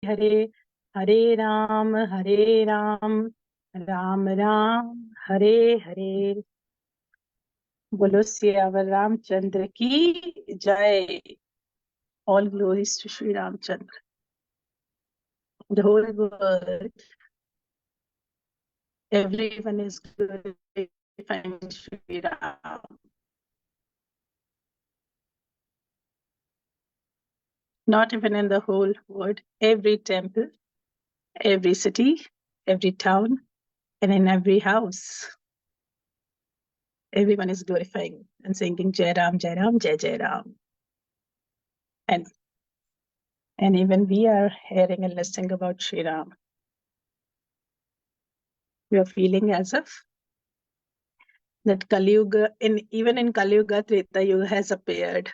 हरे हरे राम राम राम हरे हरे। बोलो सियावर रामचंद्र की जय। All glories to Sri Ramchandra. The whole world, everyone is glorifying Sri Ram. Not even in the whole world, every temple, every city, every town, and in every house, everyone is glorifying and singing Jai Ram, Jai Ram, Jai Jai Ram. And even we are hearing and listening about Sri Ram. We are feeling as if that Kali Yuga, even in Kali Yuga, Treta Yuga has appeared.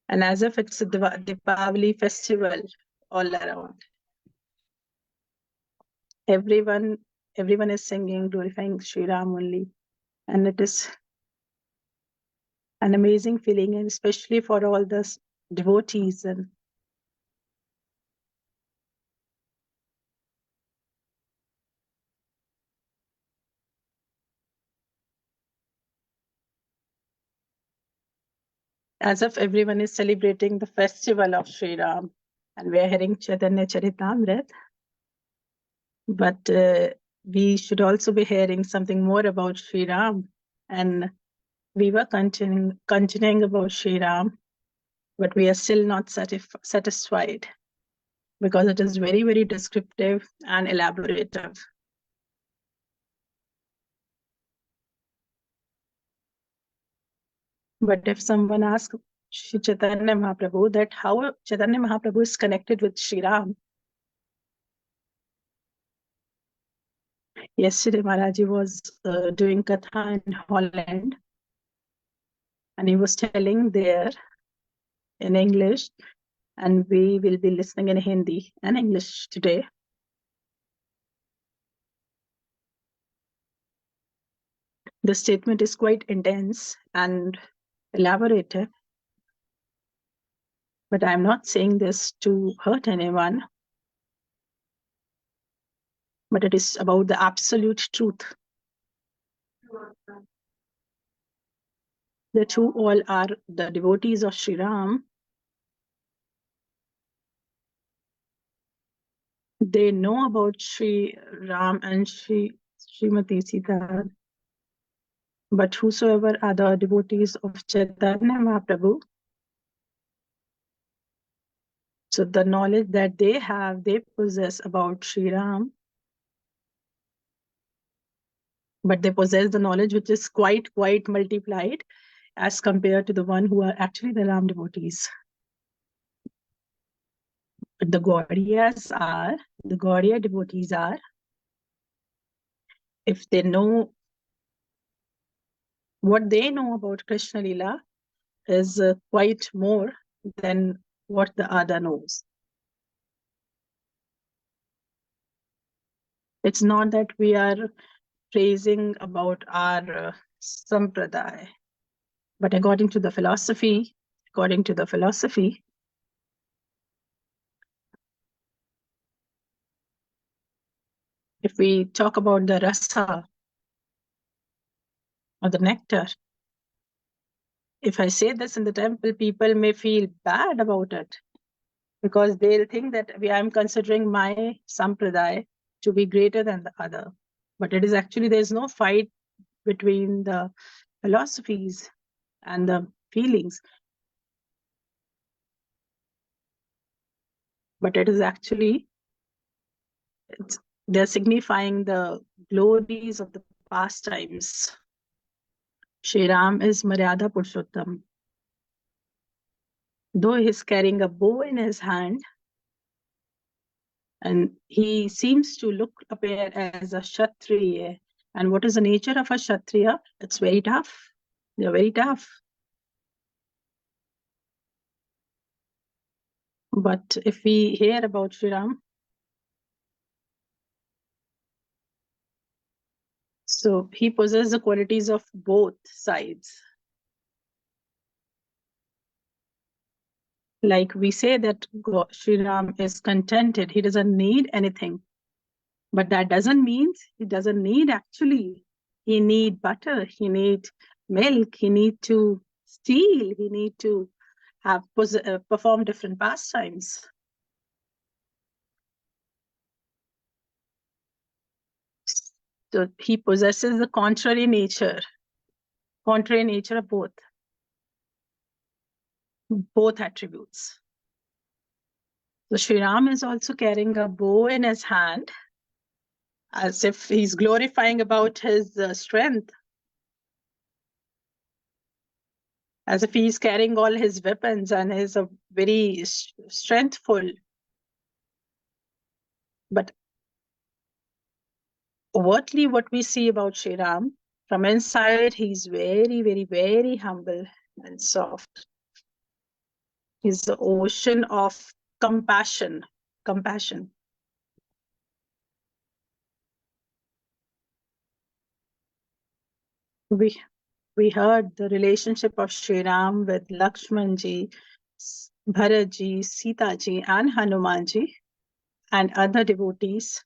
And as if it's a Deepavali festival all around. Everyone is singing, glorifying Sri Ram only. And it is an amazing feeling, and especially for all the devotees. And as if everyone is celebrating the festival of Sri Ram. And we are hearing Chaitanya Charitamrita. But we should also be hearing something more about Sri Ram. And we were continuing about Sri Ram, but we are still not satisfied because it is very, very descriptive and elaborative. But if someone asks Shri Chaitanya Mahaprabhu that how Chaitanya Mahaprabhu is connected with Sri Ram, yesterday Maharaji was doing Katha in Holland, and he was telling there in English, and we will be listening in Hindi and English today. The statement is quite intense and elaborative, but I'm not saying this to hurt anyone, but it is about the absolute truth. That who all are the devotees of Sri Ram, they know about Sri Ram and Srimati Sita, but whosoever are the devotees of Chaitanya Mahaprabhu, so the knowledge that they have, they possess about Sri Ram, but they possess the knowledge which is quite multiplied as compared to the one who are actually the Ram devotees. But the Gaudiya devotees are, if they know what they know about Krishna Lila is quite more than what the other knows. It's not that we are praising about our sampradaya, but according to the philosophy, if we talk about the rasa or the nectar, if I say this in the temple, people may feel bad about it because they'll think that I'm considering my sampradaya to be greater than the other. But it is actually, there's no fight between the philosophies and the feelings. But it is actually, they're signifying the glories of the past times. Shri Ram is Maryada Purushottam. Though he's carrying a bow in his hand, and he seems to appear as a Kshatriya. And what is the nature of a Kshatriya? It's very tough. They're very tough. But if we hear about Sri Ram, so he possesses the qualities of both sides. Like we say that Sri Ram is contented. He doesn't need anything. But that doesn't mean he doesn't need actually. He need butter. He need milk. He need to steal. He need to have perform different pastimes. So he possesses the contrary nature of both attributes. So Sri Ram is also carrying a bow in his hand, as if he's glorifying about his strength, as if he's carrying all his weapons and is a very strengthful. But overtly, what we see about Sri Ram, from inside, he's very, very, very humble and soft. He's the ocean of compassion. Compassion. We heard the relationship of Sri Ram with Lakshmanji, Bharatji, Sitaji, and Hanumanji, and other devotees.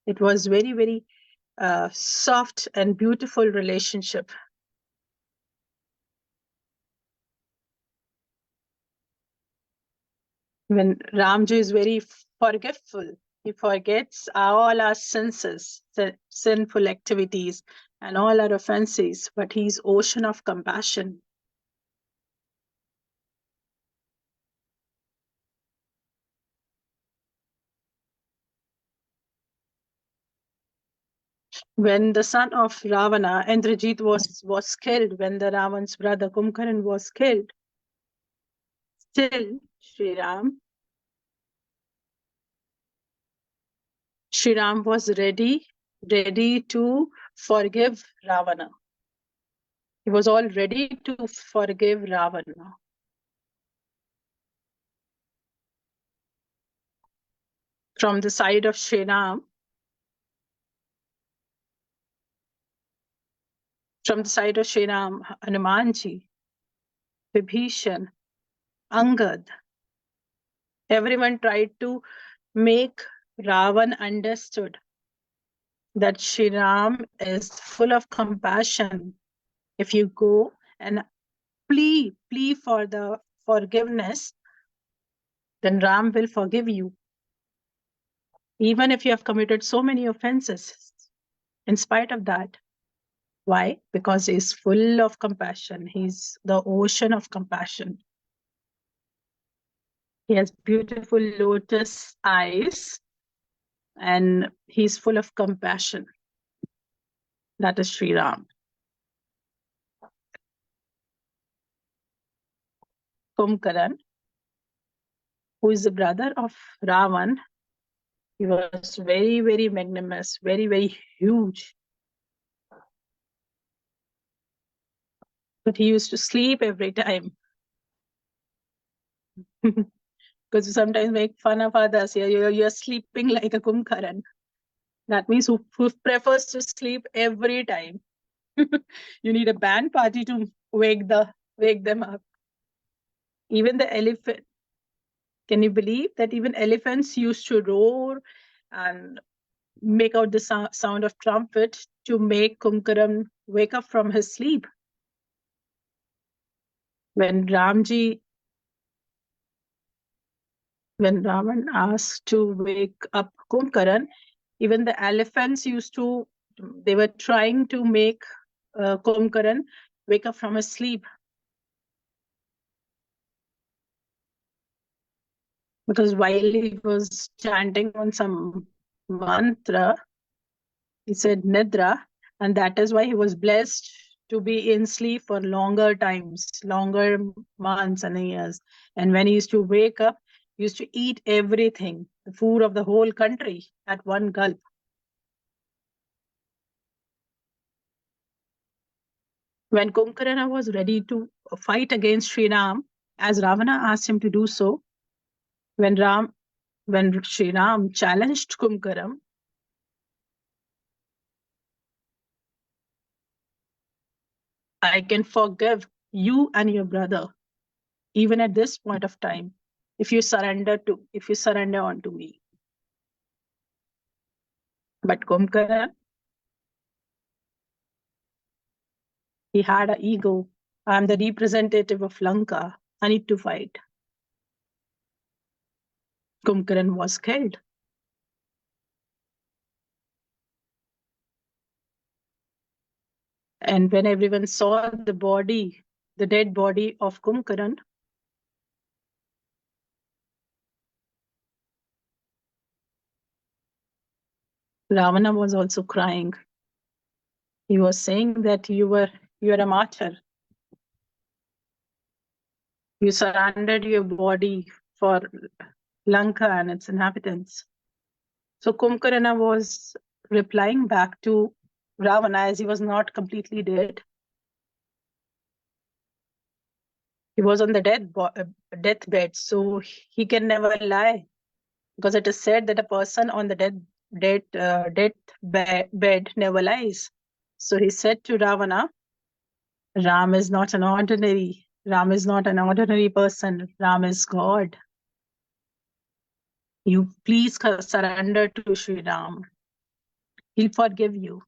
It was very, very soft and beautiful relationship. When Ramji is very forgetful, he forgets all our senses, sinful activities, and all our offenses, but he's ocean of compassion. When the son of Ravana, Indrajit, was killed, when the Ravan's brother Kumkaran was killed, still Sri Ram was ready to forgive Ravana. He was all ready to forgive Ravana. From the side of Sri Ram, Hanumanji, Vibhishan, Angad, everyone tried to make Ravan understood that Sri Ram is full of compassion. If you go and plea for the forgiveness, then Ram will forgive you. Even if you have committed so many offenses, in spite of that. Why? Because he's full of compassion. He's the ocean of compassion. He has beautiful lotus eyes and he's full of compassion. That is Sri Ram. Kumkaran, who is the brother of Ravan, he was very, very magnanimous, very, very huge. But he used to sleep every time. Because we sometimes make fun of others. You're sleeping like a Kumkaran. That means who prefers to sleep every time. You need a band party to wake them up. Even the elephant. Can you believe that even elephants used to roar and make out the sound of trumpet to make Kumkaram wake up from his sleep? When Ravan asked to wake up Kumkaran, even the elephants they were trying to make Kumkaran wake up from his sleep. Because while he was chanting on some mantra, he said Nidra, and that is why he was blessed to be in sleep for longer times, longer months and years. And when he used to wake up, he used to eat everything, the food of the whole country at one gulp. When Kumkarana was ready to fight against Sri Ram, as Ravana asked him to do so, when Sri Ram challenged Kumkaram, I can forgive you and your brother. even at this point of time, if you surrender unto me. But Kumbhakarna, he had an ego. I am the representative of Lanka. I need to fight. Kumbhakarna was killed. And when everyone saw the dead body of Kumbhakarna, Ravana was also crying. He was saying that you are a martyr. You surrendered your body for Lanka and its inhabitants. So Kumbhakarna was replying back to Ravana, as he was not completely dead. He was on the deathbed, so he can never lie, because it is said that a person on the deathbed never lies. So he said to Ravana, Ram is not an ordinary person. Ram is God. You please surrender to Sri Ram. He'll forgive you.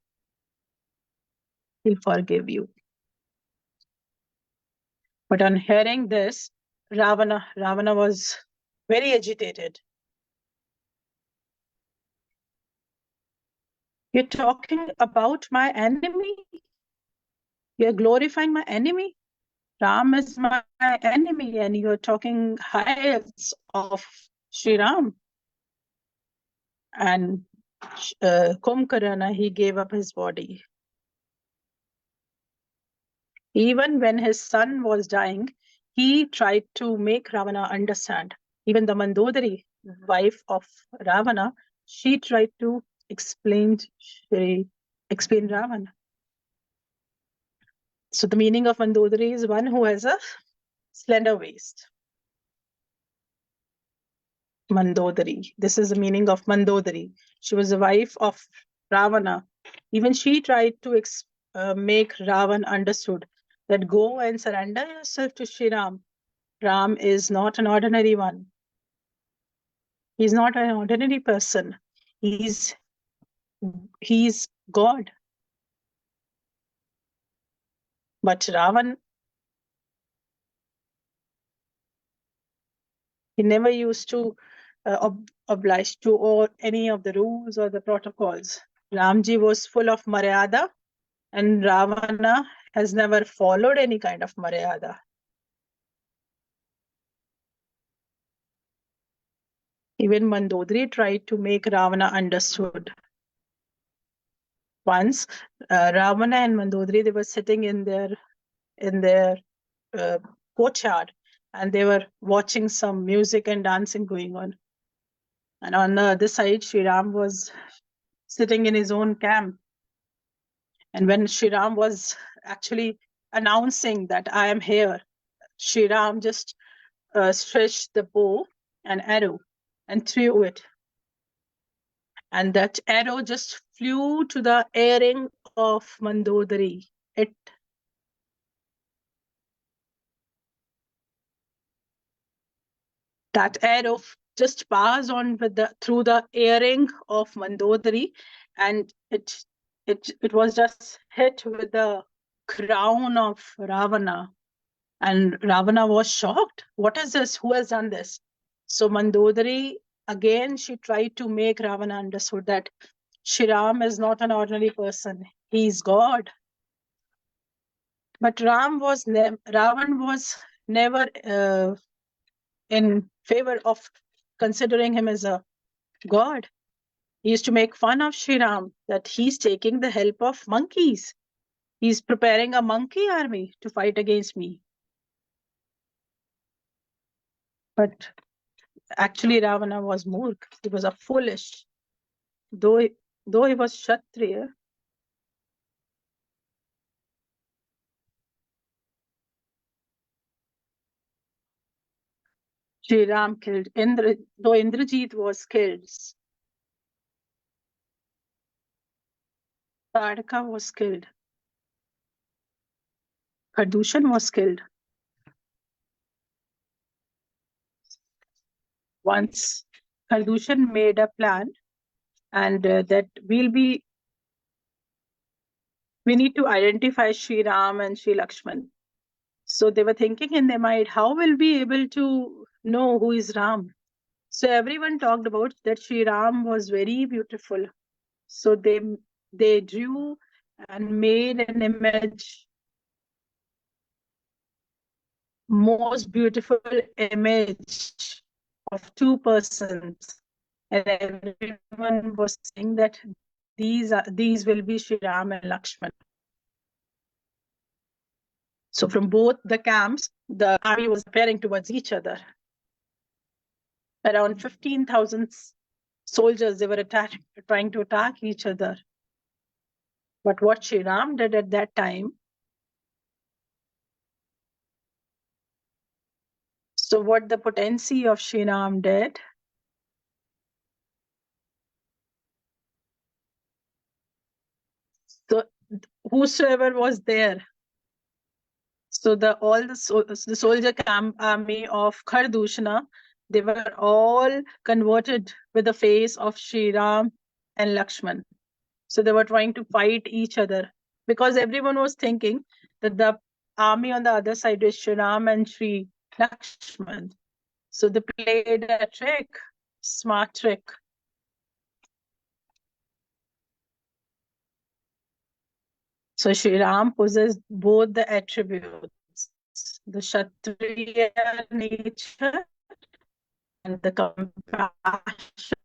He'll forgive you. But on hearing this, Ravana was very agitated. You're talking about my enemy? You're glorifying my enemy? Ram is my enemy, and you're talking highs of Sri Ram. And Kumbhakarna, he gave up his body. Even when his son was dying, he tried to make Ravana understand. Even the Mandodari, wife of Ravana, she tried to explain Ravana. So the meaning of Mandodari is one who has a slender waist. Mandodari. This is the meaning of Mandodari. She was the wife of Ravana. Even she tried to make Ravan understood that go and surrender yourself to Sri Ram. Ram is not an ordinary one. He's not an ordinary person. He's God. But Ravan, he never used to oblige to or any of the rules or the protocols. Ramji was full of maryada, and Ravana has never followed any kind of maryada. Even Mandodari tried to make Ravana understood. Once, Ravana and Mandodari, they were sitting in their courtyard, and they were watching some music and dancing going on. And on the other side, Sri Ram was sitting in his own camp. And when Sri Ram was actually announcing that I am here, Sri Ram just stretched the bow and arrow and threw it. And that arrow just flew to the earring of Mandodari. That arrow just passed on through the earring of Mandodari, and it was just hit with the crown of Ravana. And Ravana was shocked. What is this? Who has done this? So Mandodari, again, she tried to make Ravana understood that Shri Ram is not an ordinary person. He is God. But Ravan was never in favor of considering him as a god. He used to make fun of Sri Ram that he's taking the help of monkeys. He's preparing a monkey army to fight against me. But actually, Ravana was Murk. He was a foolish. Though he was Kshatriya, Sri Ram killed Indra. Though Indrajit was killed, Tadka was killed, Khardushan was killed. once Khardushan made a plan, and that we need to identify Sri Ram and Sri Lakshman. So they were thinking in their mind, how will we be able to know who is Ram? So everyone talked about that Sri Ram was very beautiful. So they drew and made an image, most beautiful image of two persons, and everyone was saying that these will be Sri Ram and Lakshman. So from both the camps, the army was preparing towards each other. Around 15,000 soldiers, they were trying to attack each other. But what Sri Ram did at that time, so what the potency of Sri Ram did, so whosoever was there, so the soldier camp army of Khardushna, they were all converted with the face of Sri Ram and Lakshman. So they were trying to fight each other because everyone was thinking that the army on the other side is Sri Ram and Sri Lakshman. So they played a trick, smart trick. So Sri Ram possessed both the attributes, the Kshatriya nature and the compassion.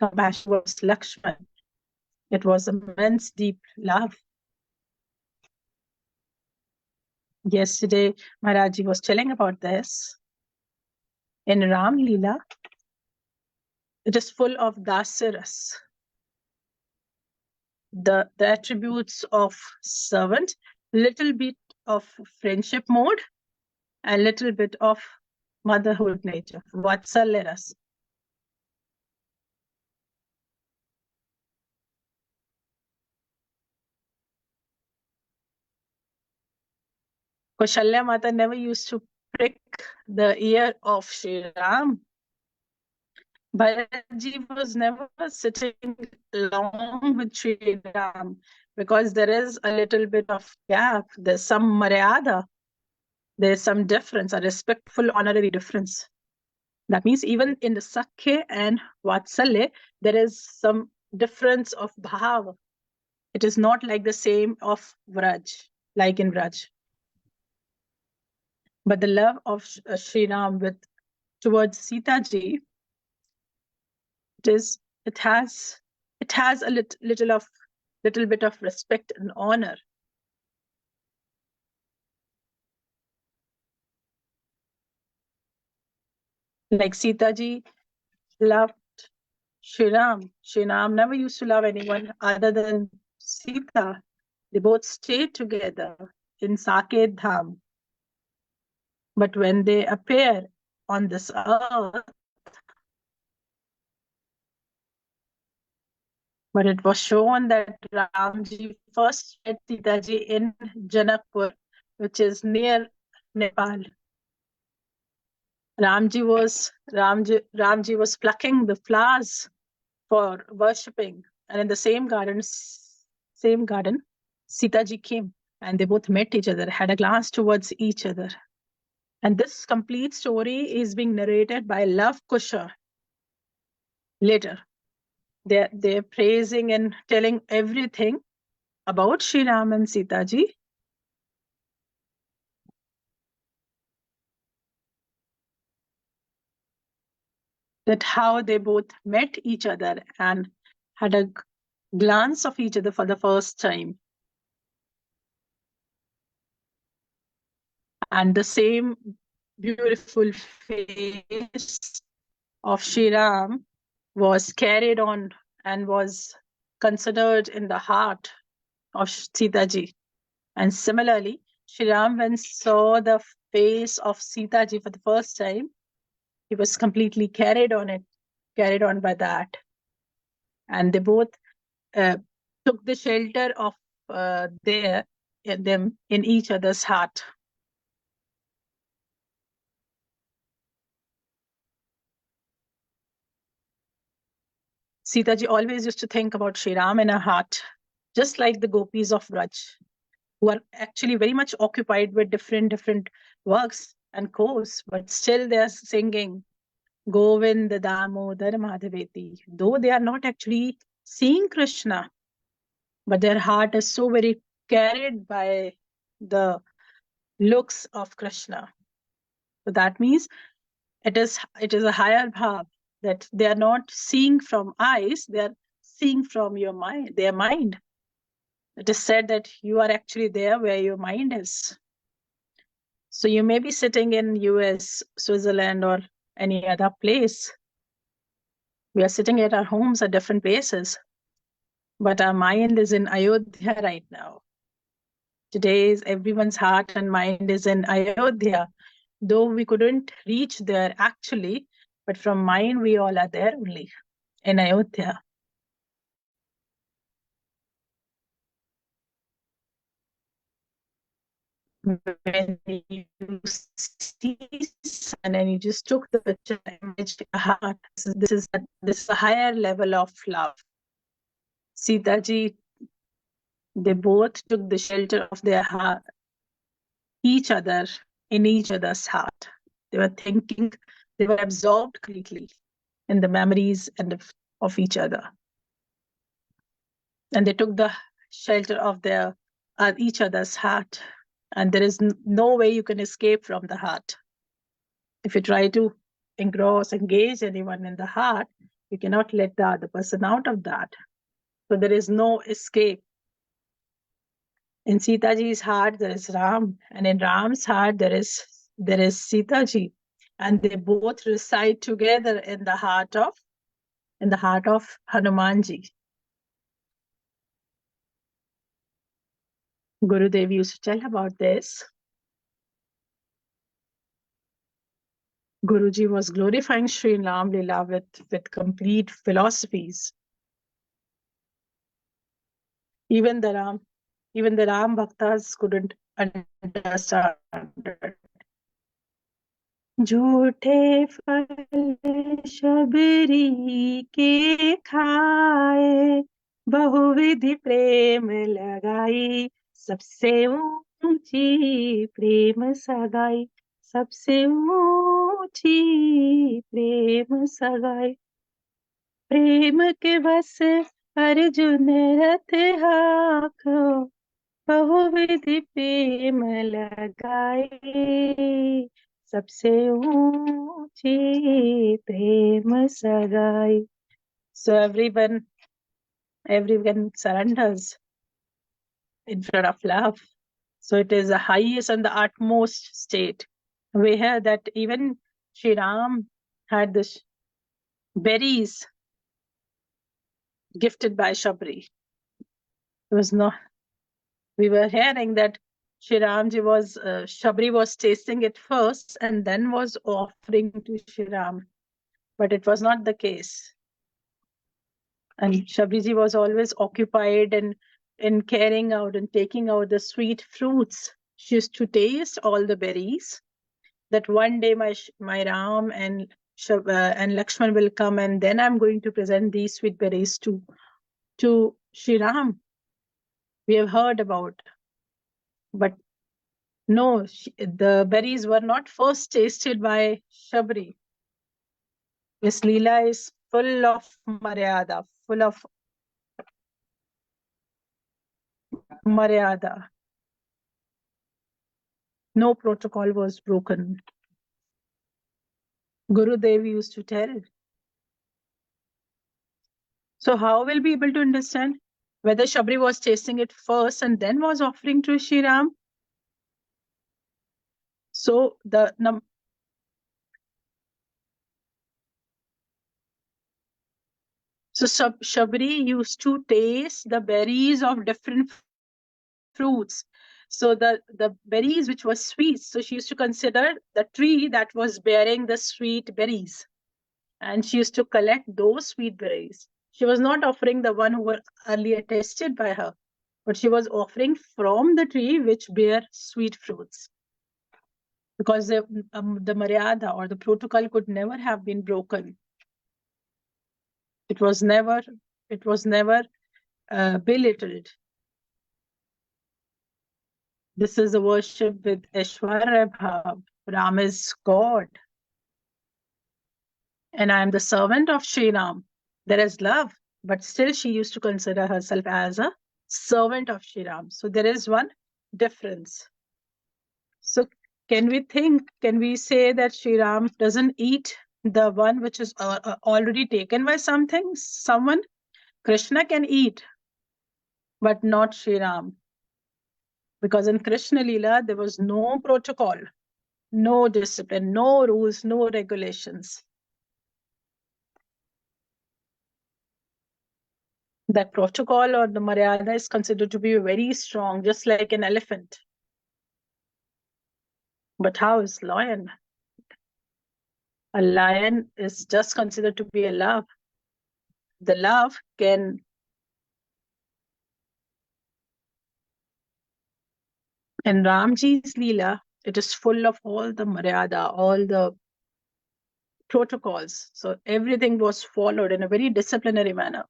Compassion was Lakshman. It was immense, deep love. Yesterday, Maharaji was telling about this. In Ram Leela, it is full of dasiras, the attributes of servant, little bit of friendship mode, and little bit of motherhood nature, vatsalyaras. Kaushalya Mata never used to prick the ear of Sri Ram. Bharatji was never sitting along with Sri Ram because there is a little bit of gap. There's some maryada. There's some difference, a respectful, honorary difference. That means even in the Sakhya and Vatsalya, there is some difference of bhav. It is not like the same of Vraj, like in Vraj. But the love of Sri Ram towards Sita ji, it has a little bit of respect and honor. Like Sita ji loved Sri Ram. Sri Ram never used to love anyone other than Sita. They both stayed together in Saket Dham. But when they appear on this earth, but it was shown that Ramji first met Sita ji in Janakpur, which is near Nepal. Ramji was plucking the flowers for worshipping, and in the same garden, Sita ji came, and they both met each other, had a glance towards each other. And this complete story is being narrated by Love Kushar later. They're praising and telling everything about Sri Ram and Sita ji. That how they both met each other and had a glance of each other for the first time. And the same beautiful face of Sri Ram was carried on and was considered in the heart of Sita ji. And similarly, Sri Ram, when saw the face of Sita ji for the first time, he was completely carried on by that. And they both took the shelter of them in each other's heart. Sita ji always used to think about Sri Ram in her heart, just like the gopis of Braj, who are actually very much occupied with different works and course, but still they are singing Govind Damodar Madhaveti. Though they are not actually seeing Krishna, but their heart is so very carried by the looks of Krishna. So that means it is a higher bhav, that they are not seeing from eyes, they are seeing from your mind, their mind. It is said that you are actually there where your mind is. So you may be sitting in US, Switzerland, or any other place. We are sitting at our homes at different places, but our mind is in Ayodhya right now. Today's everyone's heart and mind is in Ayodhya, though we couldn't reach there actually, but from mind we all are there only in Ayodhya. When you see sun and you just took the picture image, heart, this is a higher level of love. Sita ji, they both took the shelter of their heart, each other, in each other's heart. They were thinking, they were absorbed completely in the memories and of each other. And they took the shelter of their each other's heart. And there is no way you can escape from the heart. If you try to engage anyone in the heart, you cannot let the other person out of that. So there is no escape. In Sita ji's heart, there is Ram, and in Ram's heart, there is Sita ji, and they both reside together in the heart of Hanumanji. Gurudev used to tell about this. Guruji was glorifying Sri Ram Lila with complete philosophies. Even the Ram Bhaktas couldn't understand it. झूठे फल शबरी के खाए, बहुविधि प्रेम लगाई, सबसे ऊंची प्रेम सगाई, सबसे ऊंची प्रेम सगाई. प्रेम के बस अर्जुन रथ हाको, बहुविधि प्रेम लगाए, सबसे ऊंची प्रेम सगाई. So everyone surrenders in front of love. So it is the highest and the utmost state. We hear that even Sri Ram had this berries gifted by Shabri. It was not. We were hearing that Sri Ramji Shabri was tasting it first and then was offering to Sri Ram. But it was not the case. And Shabriji was always occupied in carrying out and taking out the sweet fruits. She used to taste all the berries. That one day my Ram and Lakshman will come, and then I'm going to present these sweet berries to Sri Ram. We have heard about, but no, the berries were not first tasted by Shabri. This Leela is full of Maryada, full of Maryada. No protocol was broken. Gurudev used to tell. So how will we be able to understand whether Shabri was tasting it first and then was offering to Sri Ram? So Shabri used to taste the berries of different fruits. So the berries which was sweet, so she used to consider the tree that was bearing the sweet berries, and she used to collect those sweet berries. She was not offering the one who were earlier tasted by her, but she was offering from the tree which bear sweet fruits, because the Maryada or the protocol could never have been broken. It was never belittled. This is a worship with Aishwarya Bhav. Ram is God. And I am the servant of Sri Ram. There is love, but still she used to consider herself as a servant of Sri Ram. So there is one difference. So can we say that Sri Ram doesn't eat the one which is already taken by someone? Krishna can eat, but not Sri Ram. Because in Krishna Leela, there was no protocol, no discipline, no rules, no regulations. That protocol or the Maryada is considered to be very strong, just like an elephant. But how is lion? A lion is just considered to be a love. The love can, in Ramji's Leela, it is full of all the Maryada, all the protocols. So everything was followed in a very disciplinary manner.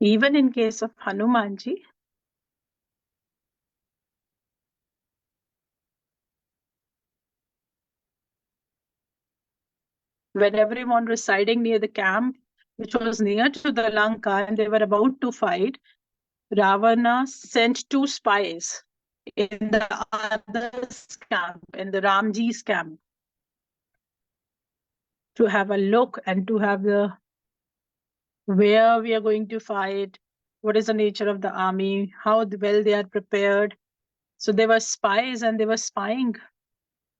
Even in case of Hanumanji, when everyone residing near the camp, which was near to the Lanka, and they were about to fight, Ravana sent 2 spies in the other's camp, in the Ramji's camp, to have a look and to have the where we are going to fight, what is the nature of the army, how well they are prepared. So they were spies and they were spying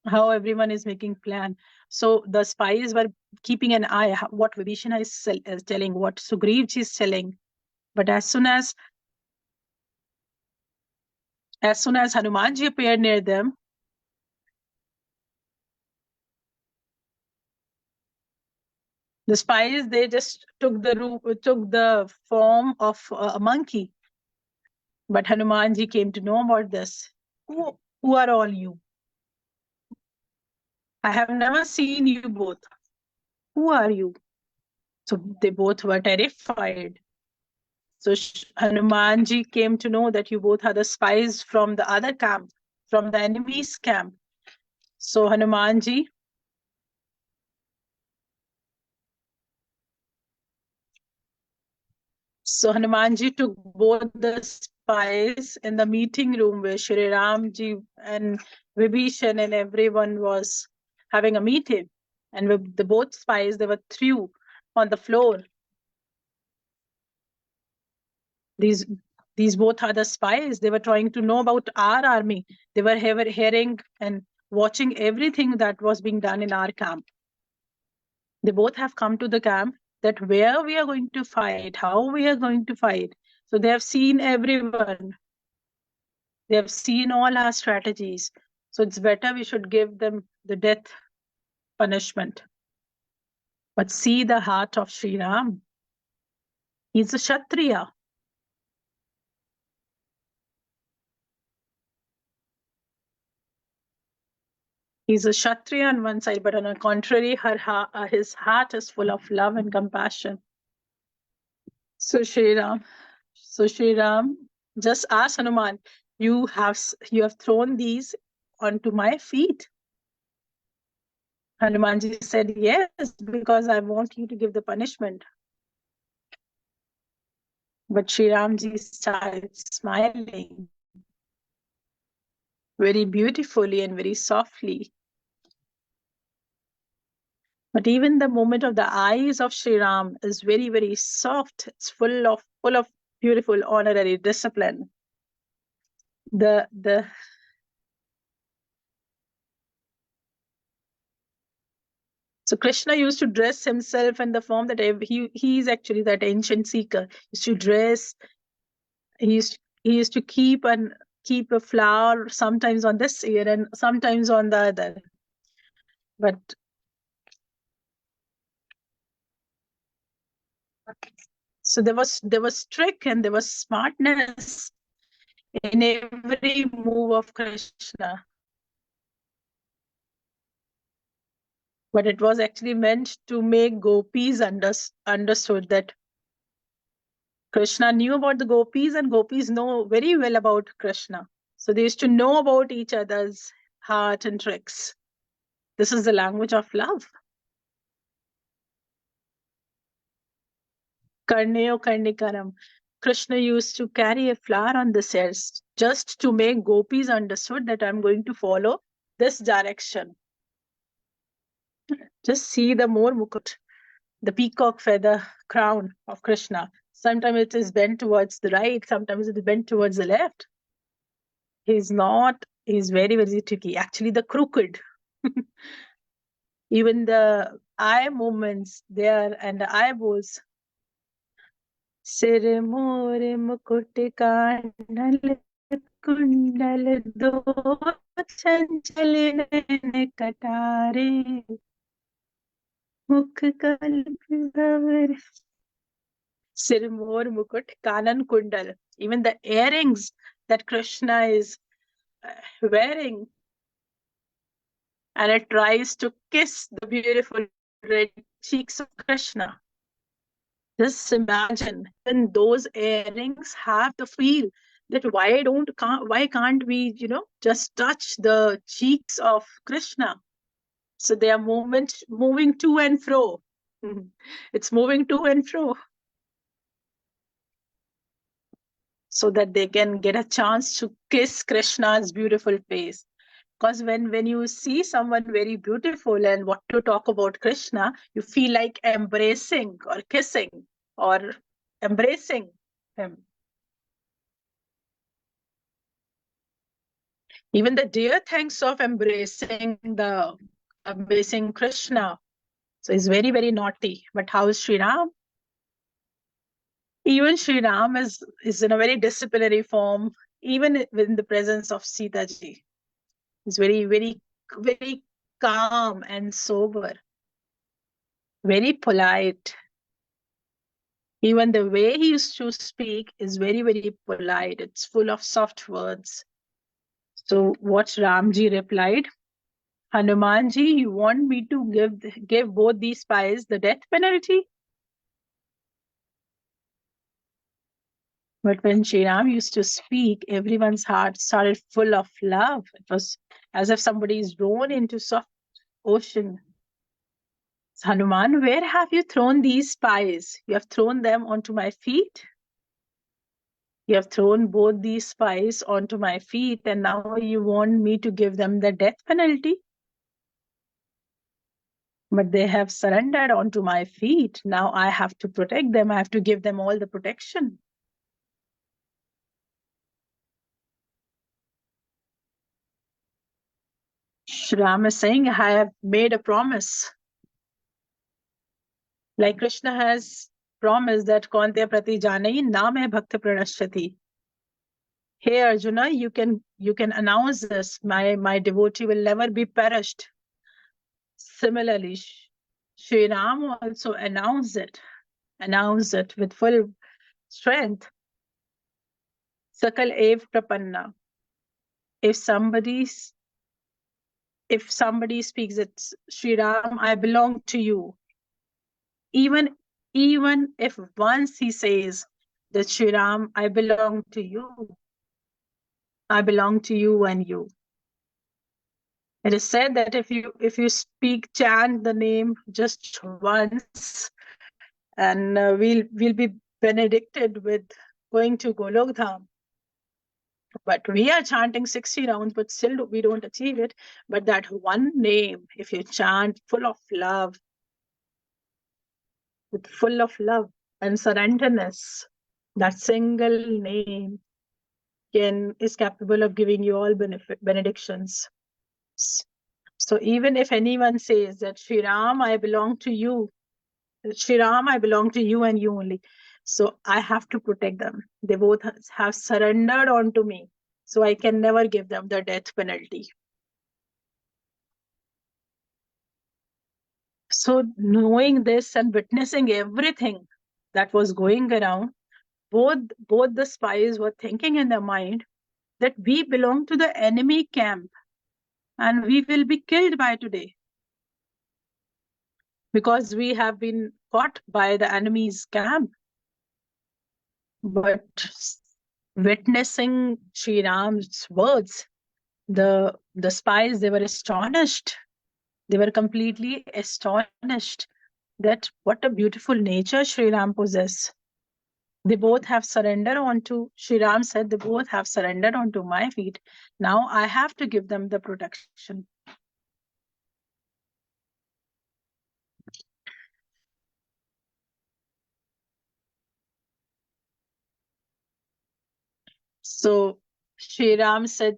how everyone is making plan. So the spies were keeping an eye what Vibhishana is telling, what Sugriv is telling. But as soon as Hanumanji appeared near them, the spies, they just took the form of a monkey. But Hanumanji came to know about this. Who are all you? I have never seen you both. Who are you? So they both were terrified. So Hanumanji came to know that you both are the spies from the other camp, from the enemy's camp. So Hanumanji took both the spies in the meeting room where Shri Ramji and Vibhishan and everyone was having a meeting. And with the both spies, they were threw on the floor. These both are the spies. They were trying to know about our army. They were hearing and watching everything that was being done in our camp. They both have come to the camp that where we are going to fight, how we are going to fight. So they have seen everyone. They have seen all our strategies. So it's better we should give them the death punishment. But see the heart of Sri Ram. He's a Kshatriya. He's a Kshatriya on one side, but on the contrary, his heart is full of love and compassion. So Shri Ram just asked Hanuman, you have thrown these onto my feet. Hanumanji said, yes, because I want you to give the punishment. But Sri Ramji started smiling very beautifully and very softly. But even the movement of the eyes of Sri Ram is very, very soft. It's full of beautiful honorary discipline. So Krishna used to dress himself in the form that he is actually that ancient seeker. He used to dress. He used to keep a flower sometimes on this ear and sometimes on the other. But so there was trick and there was smartness in every move of Krishna. But it was actually meant to make gopis understood that Krishna knew about the gopis, and gopis know very well about Krishna. So they used to know about each other's heart and tricks. This is the language of love. Karneo Karnikaram. Krishna used to carry a flower on the hairs just to make gopis understood that I'm going to follow this direction. Just see the more mukut, the peacock feather crown of Krishna. Sometimes it is bent towards the right, sometimes it is bent towards the left. He's very, very tricky. Actually, the crooked. Even the eye movements there and the eyeballs. Sir more mukut kanal kundal do chanchal nain katare mukh kalp Sirmor Mukut, Kanan Kundal. Even the earrings that Krishna is wearing, and it tries to kiss the beautiful red cheeks of Krishna. Just imagine, when those earrings have the feel that why can't we, just touch the cheeks of Krishna? So they are moving to and fro. It's moving to and fro, so that they can get a chance to kiss Krishna's beautiful face. Because when you see someone very beautiful and what to talk about Krishna, you feel like embracing or kissing or embracing him. Even the deer thinks of embracing Krishna. So he's very, very naughty. But how is Sri Ram? Even Sri Ram is in a very disciplinary form, even within the presence of Sita ji. He's very, very, very calm and sober, very polite. Even the way he used to speak is very, very polite. It's full of soft words. So what Ramji replied, Hanumanji, you want me to give both these spies the death penalty? But when Sri Ram used to speak, everyone's heart started full of love. It was as if somebody is drawn into soft ocean. Hanuman, where have you thrown these spies? You have thrown them onto my feet. You have thrown both these spies onto my feet, and now you want me to give them the death penalty? But they have surrendered onto my feet. Now I have to protect them. I have to give them all the protection. Shri Ram is saying, I have made a promise. Like Krishna has promised that Kaunteya prati janai na mein bhakta pranashyati. Hey Arjuna, you can announce this. My devotee will never be perished. Similarly, Sri Ram also announced it with full strength. Sakal ev prapanna. If somebody speaks that Sri Ram, I belong to you, even if once he says that Sri Ram, I belong to you and you. It is said that if you chant the name just once, and we'll be benedicted with going to Golok Dham. But we are chanting 60 rounds, but still we don't achieve it. But that one name, if you chant full of love and surrenderness, that single name is capable of giving you all benedictions. So even if anyone says that Sri Ram, I belong to you, Sri Ram, I belong to you and you only. So I have to protect them. They both have surrendered onto me. So I can never give them the death penalty. So knowing this and witnessing everything that was going around, both the spies were thinking in their mind that we belong to the enemy camp and we will be killed by today. because we have been caught by the enemy's camp. But witnessing Sri Ram's words, the spies, they were astonished. They were completely astonished that what a beautiful nature Sri Ram possesses. They both have surrendered onto, Sri Ram said, they both have surrendered onto my feet. Now I have to give them the protection. So Sri Ram said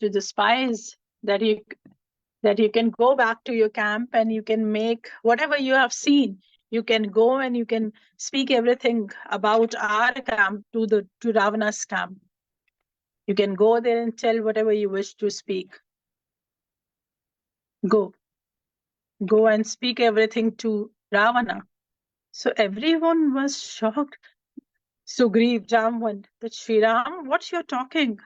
to the spies that you can go back to your camp and you can make whatever you have seen. You can go and you can speak everything about our camp to Ravana's camp. You can go there and tell whatever you wish to speak. Go and speak everything to Ravana. So everyone was shocked. Sugriv, Jamvan, that Sri Ram, what you're talking?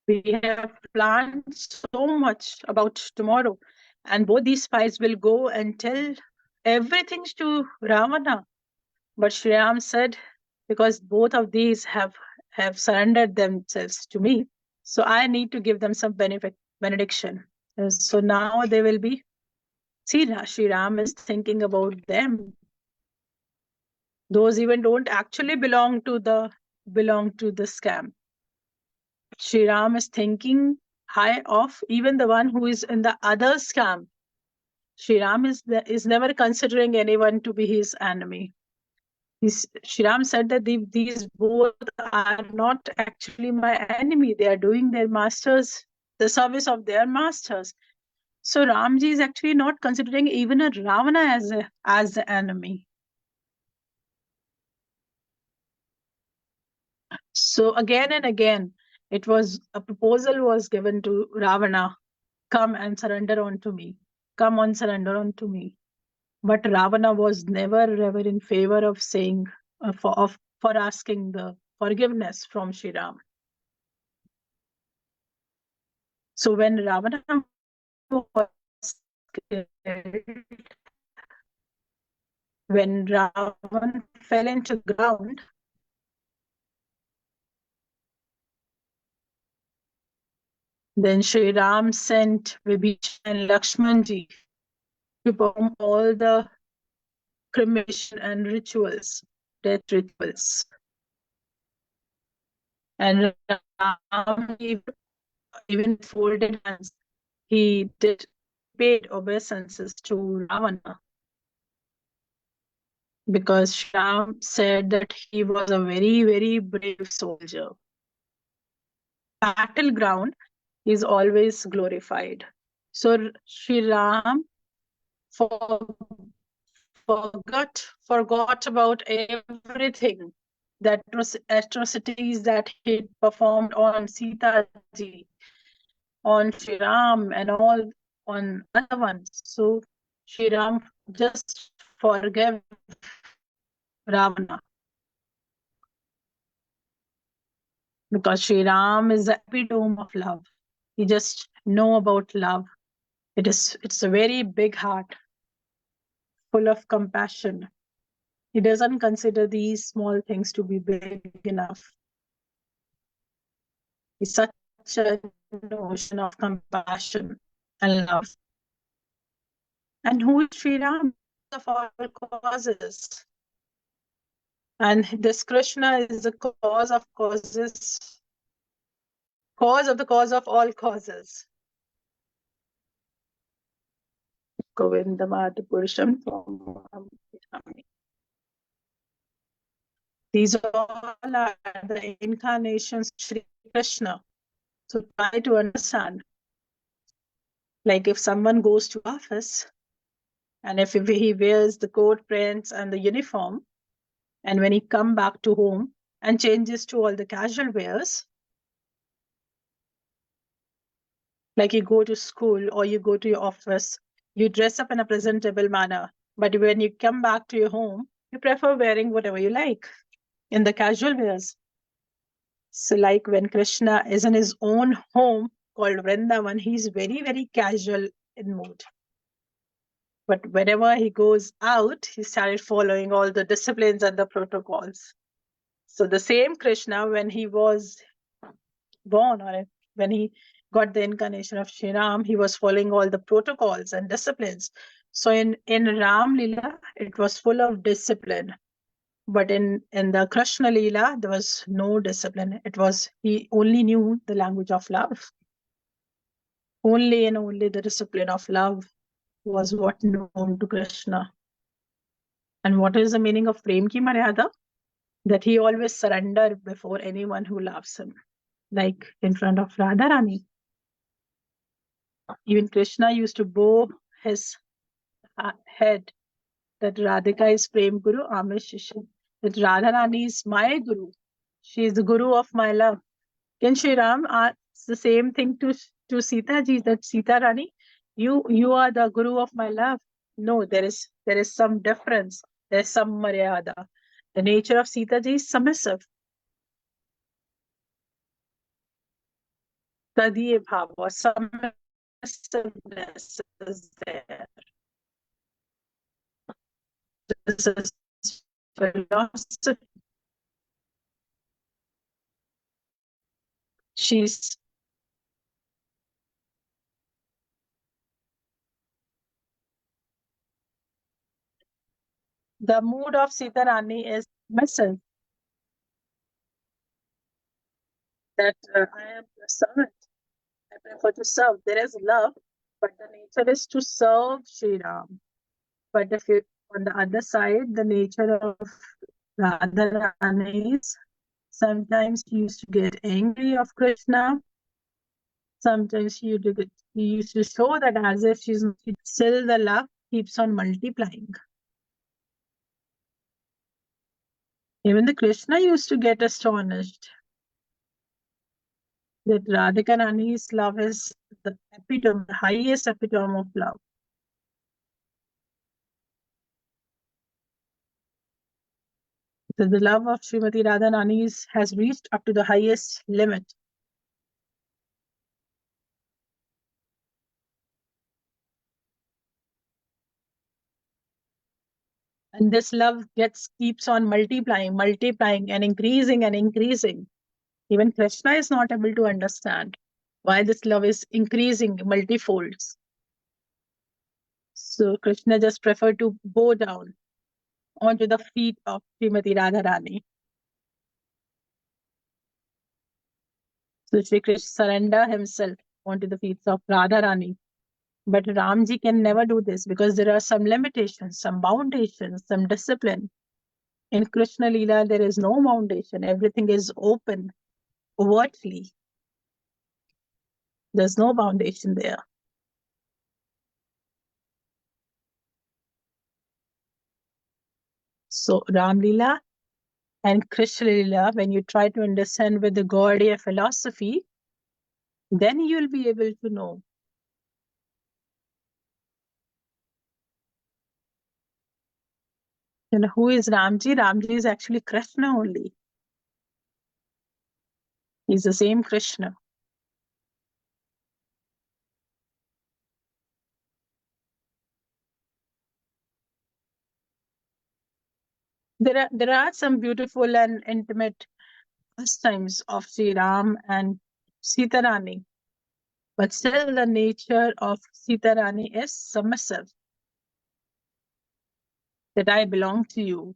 We have planned so much about tomorrow, and both these spies will go and tell everything to Ravana. But Sri Ram said, because both of these have surrendered themselves to me, so I need to give them some benediction. So now they will be. See, Sri Ram is thinking about them. Those even don't actually belong to the scam. Sri Ram is thinking high of even the one who is in the other scam. Sri Ram is never considering anyone to be his enemy. Sri Ram said that these both are not actually my enemy. They are doing their masters, the service of their masters. So Ramji is actually not considering even a Ravana as the enemy. So again and again, a proposal was given to Ravana, come and surrender unto me. Come on, surrender unto me. But Ravana was never ever in favor of saying for asking the forgiveness from Sri Ram. So when Ravana was killed, when Ravan fell into the ground, then Sri Ram sent Vibhishan and Lakshmanji to perform all the cremation and rituals, death rituals. And Ram even folded hands. He paid obeisances to Ravana because Ram said that he was a very, very brave soldier. Battleground is always glorified. So Sri Ram forgot about everything, that atrocities that he performed on Sita ji, on Sri Ram, and all on other ones. So Sri Ram just forgave Ravana because Sri Ram is the epitome of love. He just know about love. It's a very big heart, full of compassion. He doesn't consider these small things to be big enough. He's such an ocean of compassion and love. And who is Sri Ram? Of all causes. And this Krishna is the cause of causes, cause of the cause of all causes. Govindamad Purusham. These all are the incarnations of Sri Krishna. So try to understand. Like if someone goes to office and if he wears the coat, pants, and the uniform, and when he come back to home and changes to all the casual wears, like you go to school or you go to your office, you dress up in a presentable manner. But when you come back to your home, you prefer wearing whatever you like in the casual wears. So like when Krishna is in his own home called Vrindavan, he's very, very casual in mood. But whenever he goes out, he started following all the disciplines and the protocols. So the same Krishna, when he was born, or when he got the incarnation of Sri Ram, he was following all the protocols and disciplines. So in Ram Lila, it was full of discipline. But in the Krishna Lila, there was no discipline. It was, he only knew the language of love. Only and only the discipline of love was what known to Krishna. And what is the meaning of Prem Ki Maryada? That he always surrender before anyone who loves him. Like in front of Radharani. Even Krishna used to bow his head that Radhika is Prem Guru, Ame Shishya. That Radharani is my Guru. She is the Guru of my love. Can Shri Ram ask the same thing to Sita ji, that Sita Rani, you are the Guru of my love? No, there is some difference. There is some Maryada. The nature of Sita ji is submissive. Tadiye bhava, submissiveness is there. This is philosophy. She's the mood of Sita Rani is submissive. That I am the servant. I prefer to serve. There is love, but the nature is to serve Sri Ram. But if you, on the other side, the nature of Radharani is sometimes she used to get angry of Krishna. Sometimes she used to show that as if she's still, the love keeps on multiplying. Even the Krishna used to get astonished that Radhika Rani's love is the epitome, the highest epitome of love. So the love of Srimati Radharani has reached up to the highest limit. And this love keeps on multiplying and increasing. Even Krishna is not able to understand why this love is increasing multifolds. So Krishna just preferred to bow down onto the feet of Srimati Radharani. So Shri Krishna surrender himself onto the feet of Radharani. But Ramji can never do this because there are some limitations, some foundations, some discipline. In Krishna Leela, there is no foundation. Everything is open, overtly. There's no foundation there. So Ram Leela and Krishna Leela, when you try to understand with the Gaudiya philosophy, then you'll be able to know. You know, who is Ramji? Ramji is actually Krishna only. He's the same Krishna. There are some beautiful and intimate pastimes of Sri Ram and Sita Rani. But still the nature of Sita Rani is submissive. That I belong to you.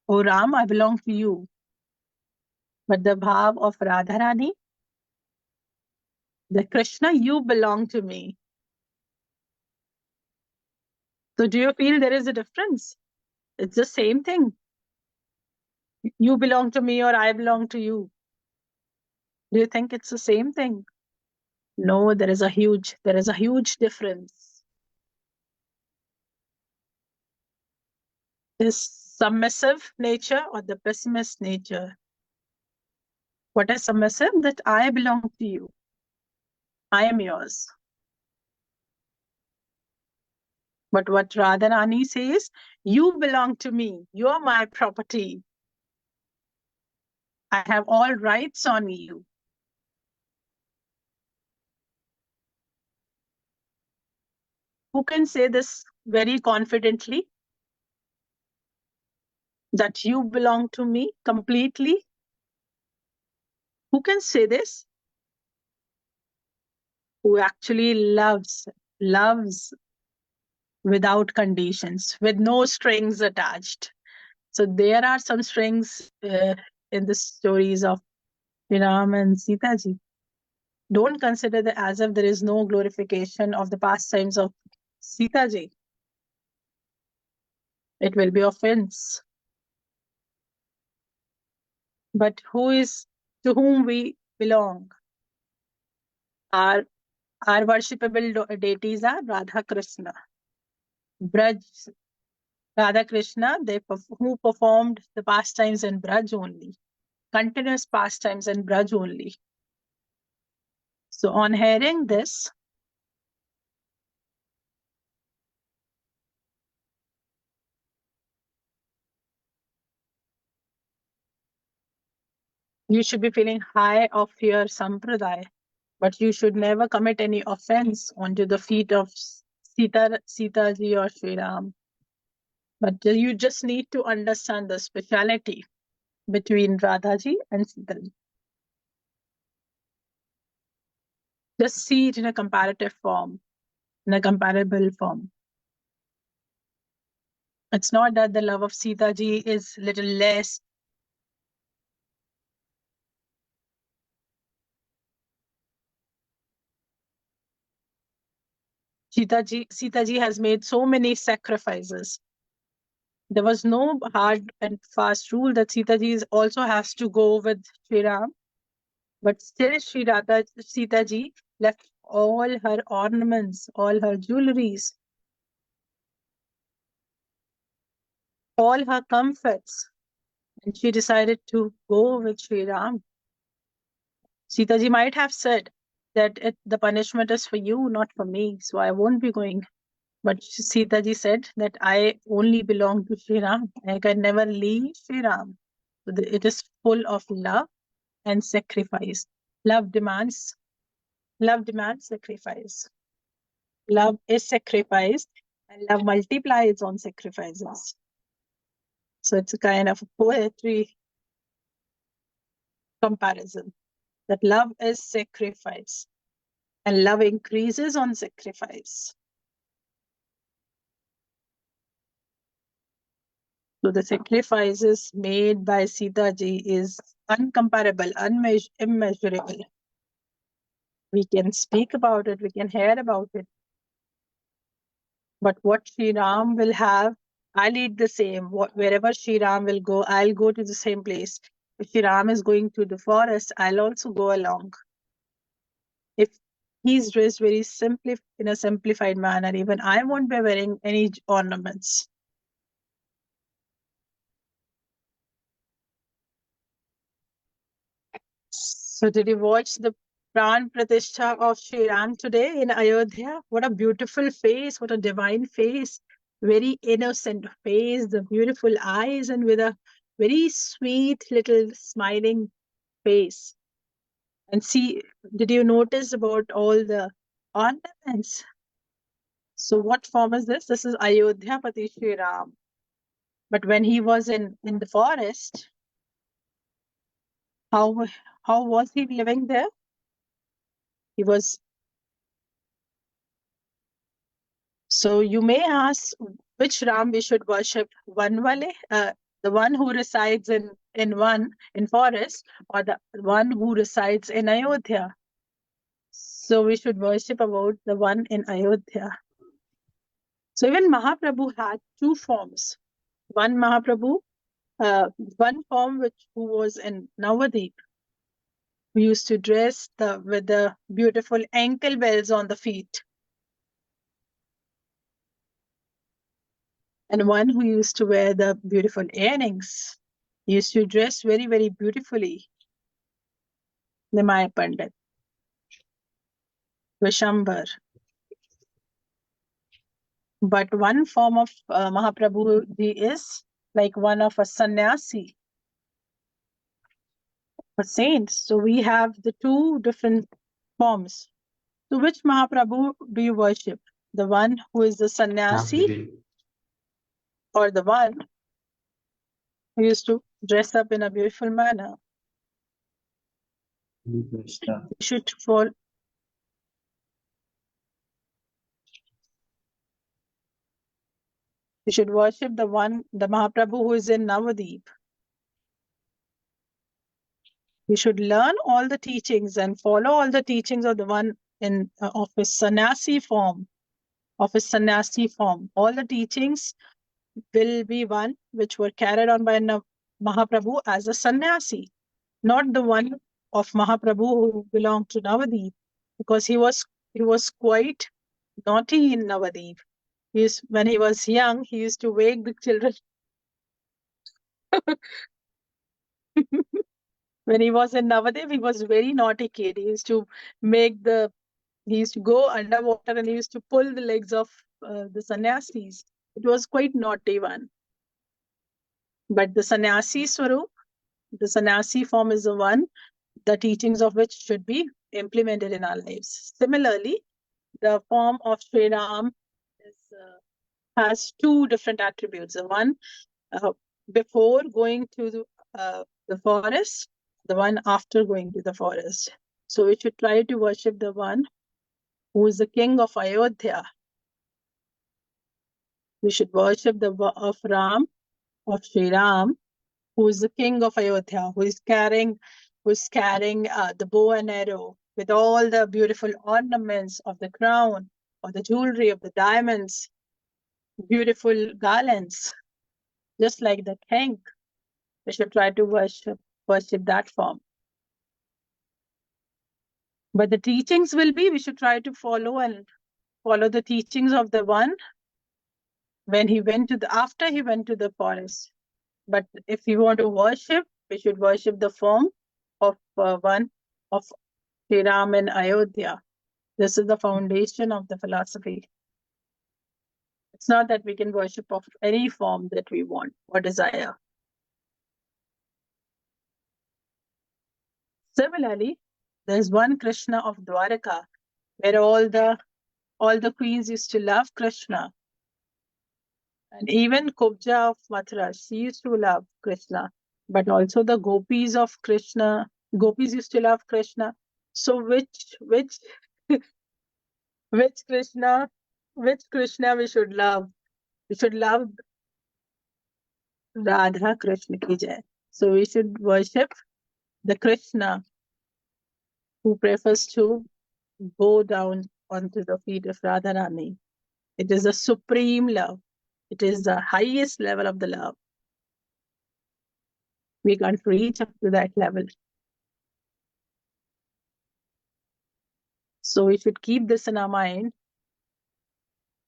O Ram, I belong to you. But the bhav of Radharani, the Krishna, you belong to me. So do you feel there is a difference? It's the same thing. You belong to me or I belong to you. Do you think it's the same thing? No, there is a huge difference. This submissive nature or the pessimist nature. What is submissive? That I belong to you. I am yours. But what Radharani says, you belong to me. You are my property. I have all rights on you. Who can say this very confidently? That you belong to me completely? Who can say this? Who actually loves without conditions, with no strings attached. So there are some strings in the stories of Ram and Sita ji. Don't consider that as if there is no glorification of the pastimes of Sita ji. It will be offense. But who is to whom we belong? Our worshipable deities are Radha Krishna. Braj, Radha Krishna, who performed the pastimes in Braj only, continuous pastimes in Braj only. So on hearing this, you should be feeling high of your sampradaya, but you should never commit any offense onto the feet of Sita ji or Sri Ram. But you just need to understand the speciality between Radha ji and Sita ji. Just see it in a comparative form, in a comparable form. It's not that the love of Sita ji is little less. Sita ji has made so many sacrifices. There was no hard and fast rule that Sita ji also has to go with Sri Ram. But still Sita ji left all her ornaments, all her jewelries, all her comforts, and she decided to go with Sri Ram. Sita ji might have said that the punishment is for you, not for me, so I won't be going. But Sita ji said that I only belong to Sri Ram. I can never leave Sri Ram. So it is full of love and sacrifice. Love demands sacrifice. Love is sacrifice, and love multiplies on sacrifices. So it's a kind of a poetry comparison that love is sacrifice, and love increases on sacrifice. So the sacrifices made by Sita ji is uncomparable, immeasurable. We can speak about it, we can hear about it. But what Sri Ram will have, I'll eat the same. Wherever Sri Ram will go, I'll go to the same place. If Sri Ram is going to the forest, I'll also go along. If he's dressed very simply in a simplified manner, even I won't be wearing any ornaments. So did you watch the Pran Pratishtha of Sri Ram today in Ayodhya? What a beautiful face, what a divine face. Very innocent face, the beautiful eyes, and with a very sweet little smiling face. And see, did you notice about all the ornaments? So what form is this? This is Ayodhya Pati Sri Ram. But when he was in the forest, how was he living there? He was. So you may ask which Ram we should worship, the one who resides in forest, or the one who resides in Ayodhya. So we should worship about the one in Ayodhya. So even Mahaprabhu had two forms. One Mahaprabhu, one form who was in Navadip, who used to dress with the beautiful ankle bells on the feet. And one who used to wear the beautiful earrings. He used to dress very, very beautifully. Nimai Pandit, Vishambar. But one form of Mahaprabhu ji is like one of a sannyasi, a saint. So we have the two different forms. So which Mahaprabhu do you worship? The one who is the sannyasi, or the one who used to dress up in a beautiful manner. We should follow. We should worship the one, the Mahaprabhu who is in Navadip. We should learn all the teachings and follow all the teachings of the one in of his sannyasi form. All the teachings will be one which were carried on by Mahaprabhu as a sannyasi, not the one of Mahaprabhu who belonged to Navadip, because he was quite naughty in Navadip. When he was young, he used to wake the children. When he was in Navadip, he was a very naughty kid. He used to go underwater and he used to pull the legs of the sannyasis. It was quite naughty one. But the sannyasi swarup, the sannyasi form is the one, the teachings of which should be implemented in our lives. Similarly, the form of Sri Ram has two different attributes. The one before going to the forest, the one after going to the forest. So we should try to worship the one who is the king of Ayodhya. We should worship the of Ram, of Sri Ram, who is the king of Ayodhya, who is carrying the bow and arrow with all the beautiful ornaments of the crown, or the jewelry of the diamonds, beautiful garlands, just like the king. We should try to worship that form. But the teachings will be, we should try to follow the teachings of the one when he went to after he went to the forest. But if you want to worship, we should worship the form of one of Sri Ram in Ayodhya. This is the foundation of the philosophy. It's not that we can worship of any form that we want or desire. Similarly, there's one Krishna of Dwaraka, where all the queens used to love Krishna. And even Kubja of Mathura, she used to love Krishna. But also the gopis of Krishna, gopis used to love Krishna. So which Krishna we should love? We should love Radha Krishna ki jai. So we should worship the Krishna who prefers to go down onto the feet of Radharani. It is the supreme love. It is the highest level of the love. We can't reach up to that level. So we should keep this in our mind.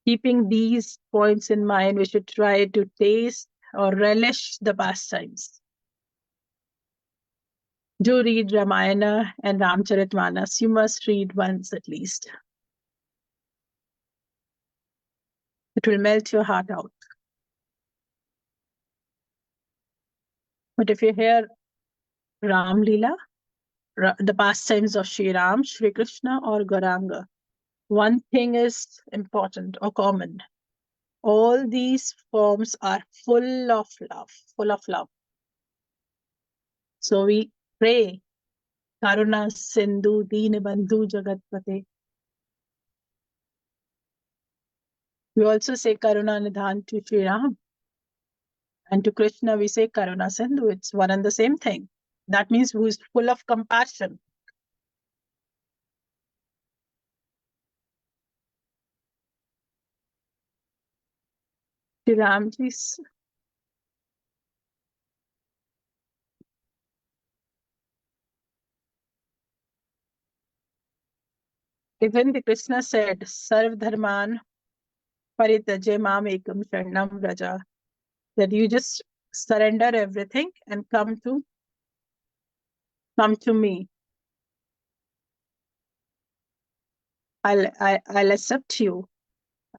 Keeping these points in mind, we should try to taste or relish the pastimes. Do read Ramayana and Ramcharitmanas. You must read once at least. It will melt your heart out. But if you hear Ram Leela, the pastimes of Sri Ram, Sri Krishna, or Gauranga, one thing is important or common. All these forms are full of love. So we pray, Karuna Sindhu Deenabandhu Jagatpate. We also say Karuna Nidhan to Sri Ram. And to Krishna we say Karuna Sindhu. It's one and the same thing. That means who is full of compassion. Sri Ramji's even the Krishna said, Sarv Dharman Paritaje Mam Ekam Sharanam Vraja, that you just surrender everything and come to me. I'll accept you.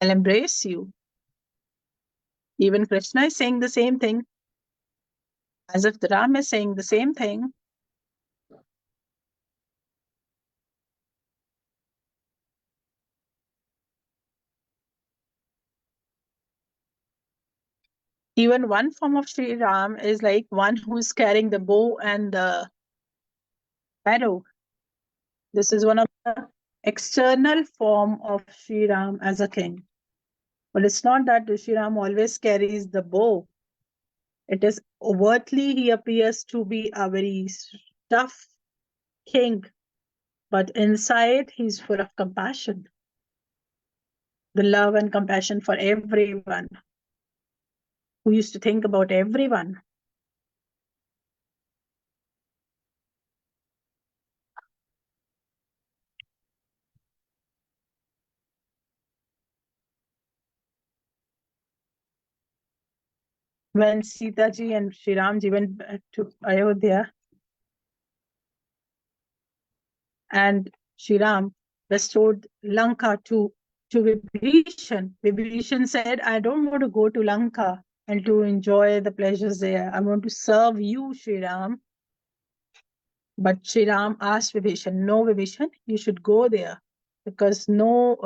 I'll embrace you. Even Krishna is saying the same thing. As if the Ram is saying the same thing. Even one form of Sri Ram is like one who's carrying the bow and the arrow. This is one of the external form of Sri Ram as a king. But it's not that Sri Ram always carries the bow. It is overtly he appears to be a very tough king, but inside he's full of compassion, the love and compassion for everyone, who used to think about everyone. When Sita ji and Sri Ram ji went back to Ayodhya, and Sri Ram restored Lanka to Vibhishan. Vibhishan said, I don't want to go to Lanka and to enjoy the pleasures there. I want to serve you, Sri Ram. But Sri Ram asked Vibhishan, no, Vibhishan, you should go there because no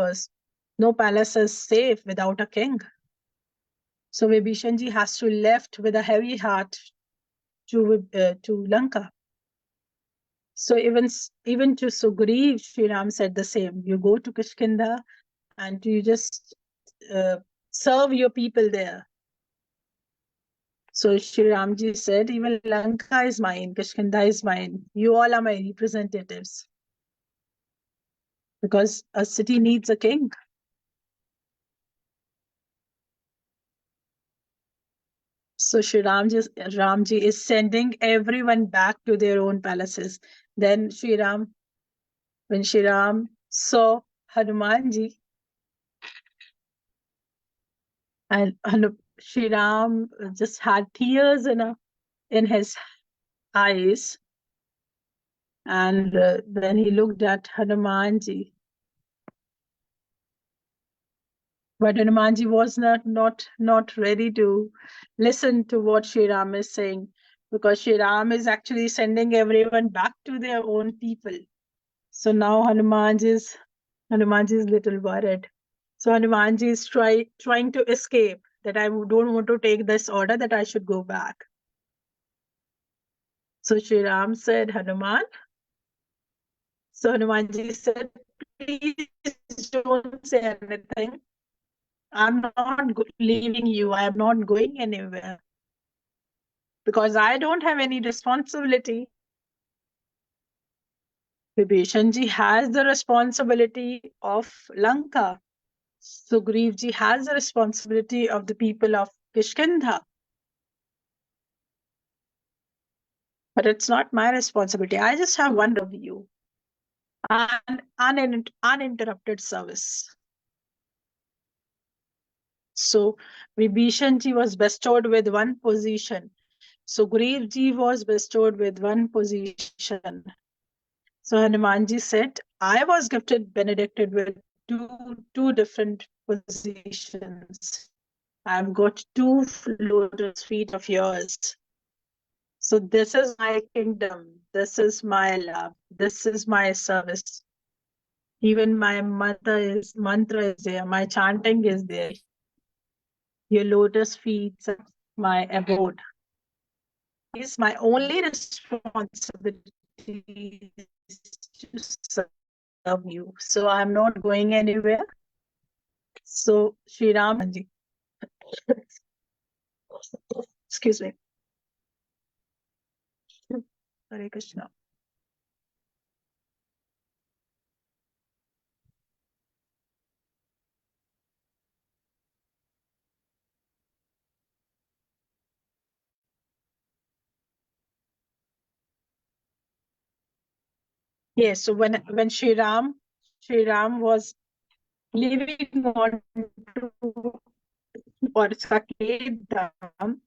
palace is safe without a king. So Vibhishan ji has to left with a heavy heart to Lanka. So even to Sugriv, Sri Ram said the same. You go to Kishkinda and you just serve your people there. So Sri Ramji said, even Lanka is mine, Kishkinda is mine. You all are my representatives. Because a city needs a king. So Ramji is sending everyone back to their own palaces. Then when Sri Ram saw Hanumanji, and Sri Ram just had tears in his eyes. And then he looked at Hanumanji. But Hanumanji was not ready to listen to what Sri Ram is saying, because Sri Ram is actually sending everyone back to their own people. So now Hanumanji is little worried. So Hanumanji is trying to escape, that I don't want to take this order, that I should go back. So Sri Ram said, Hanuman. So Hanumanji said, please don't say anything. I'm not leaving you. I am not going anywhere because I don't have any responsibility. Vibhishan ji has the responsibility of Lanka. Sugriv ji has the responsibility of the people of Kishkindha. But it's not my responsibility. I just have one view, and uninterrupted service. So Vibhishan ji was bestowed with one position. Sugriv ji was bestowed with one position. So Hanumanji said, I was benedicted with two different positions. I've got two lotus feet of yours. So this is my kingdom. This is my love. This is my service. Even my mantra is there. My chanting is there. Your lotus feet are my abode. It's my only responsibility to serve you. So I'm not going anywhere. So Sri Ramanji, excuse me. Hare Krishna. Yes, so when Sri Ram was living on to or Saket Dham,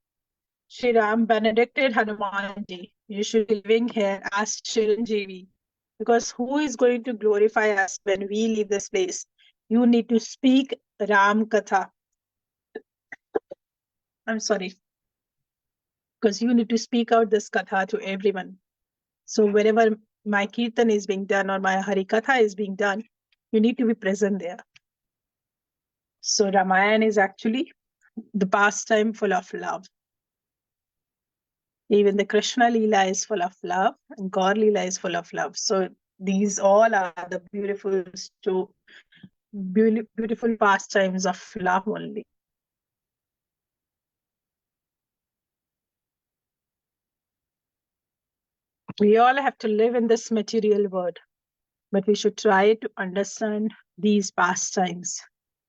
Sri Ram benedicted Hanumanji. You should be living here as Chiranjeevi. Because who is going to glorify us when we leave this place? You need to speak Ram Katha. I'm sorry. Because you need to speak out this Katha to everyone. So wherever my Kirtan is being done or my Hari Katha is being done, you need to be present there. So Ramayana is actually the pastime full of love. Even the Krishna Leela is full of love, and Gaur Leela is full of love. So these all are the beautiful pastimes of love only. We all have to live in this material world, but we should try to understand these pastimes,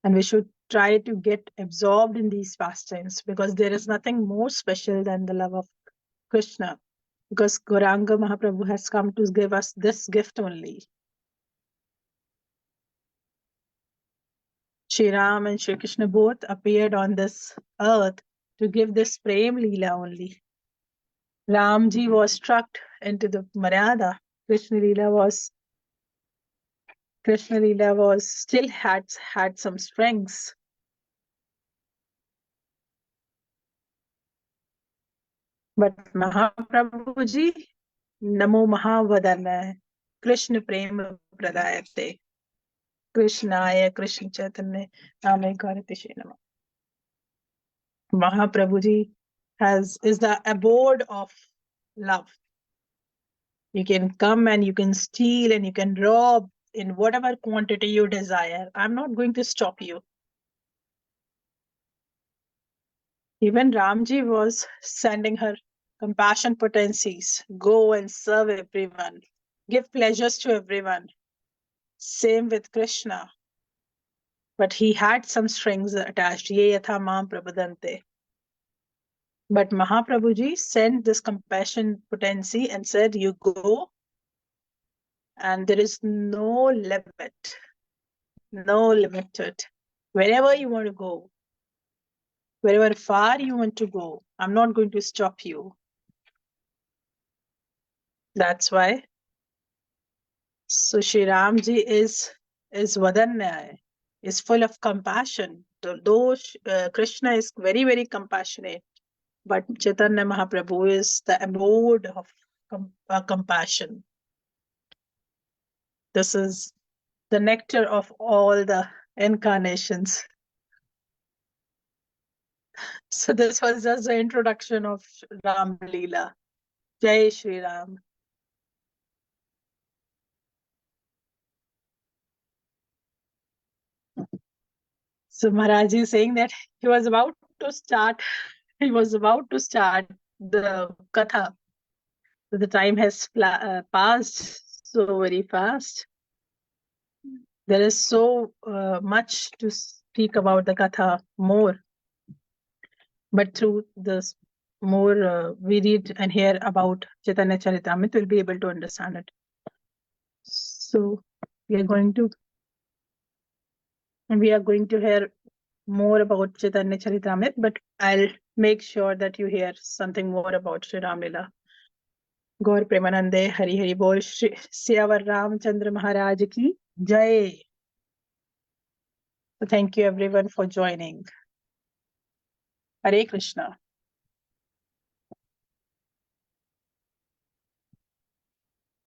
and we should try to get absorbed in these pastimes, because there is nothing more special than the love of Krishna, because Gauranga Mahaprabhu has come to give us this gift only. Shri Ram and Shri Krishna both appeared on this earth to give this Prem Leela only. Ramji was struck into the Maryada. Krishna Leela was still had some strengths. But Mahaprabhu ji, Namo Mahavadana, Krishna Prema Pradayate, Krishnaya Krishna Chaitanya, Name Gaurati Nama. Mahaprabhu ji is the abode of love. You can come and you can steal and you can rob in whatever quantity you desire. I'm not going to stop you. Even Ramji was sending her compassion potencies. Go and serve everyone. Give pleasures to everyone. Same with Krishna. But he had some strings attached. Ye yatha mam prabhadante. But Mahaprabhuji sent this compassion potency and said, you go, and there is no limit. No limit to it. Wherever you want to go, wherever far you want to go, I'm not going to stop you. That's why. So Shri Ramji is Vadanya, is full of compassion. Though Krishna is very, very compassionate, but Chaitanya Mahaprabhu is the abode of compassion. This is the nectar of all the incarnations. So this was just the introduction of Ram Leela. Jai Shri Ram. So Maharaj is saying that he was about to start the Katha. So the time has passed so very fast. There is so much to speak about the Katha more. But through this more we read and hear about Chaitanya Charitamrita, we'll be able to understand it. So we are going to hear more about Chaitanya Charitamrita, but I'll make sure that you hear something more about Sri Ram Lila. Gaur Premanande, Hari Hari Bol, Siyavar Ramchandra Maharaj ki Jai. So thank you everyone for joining. Hare Krishna.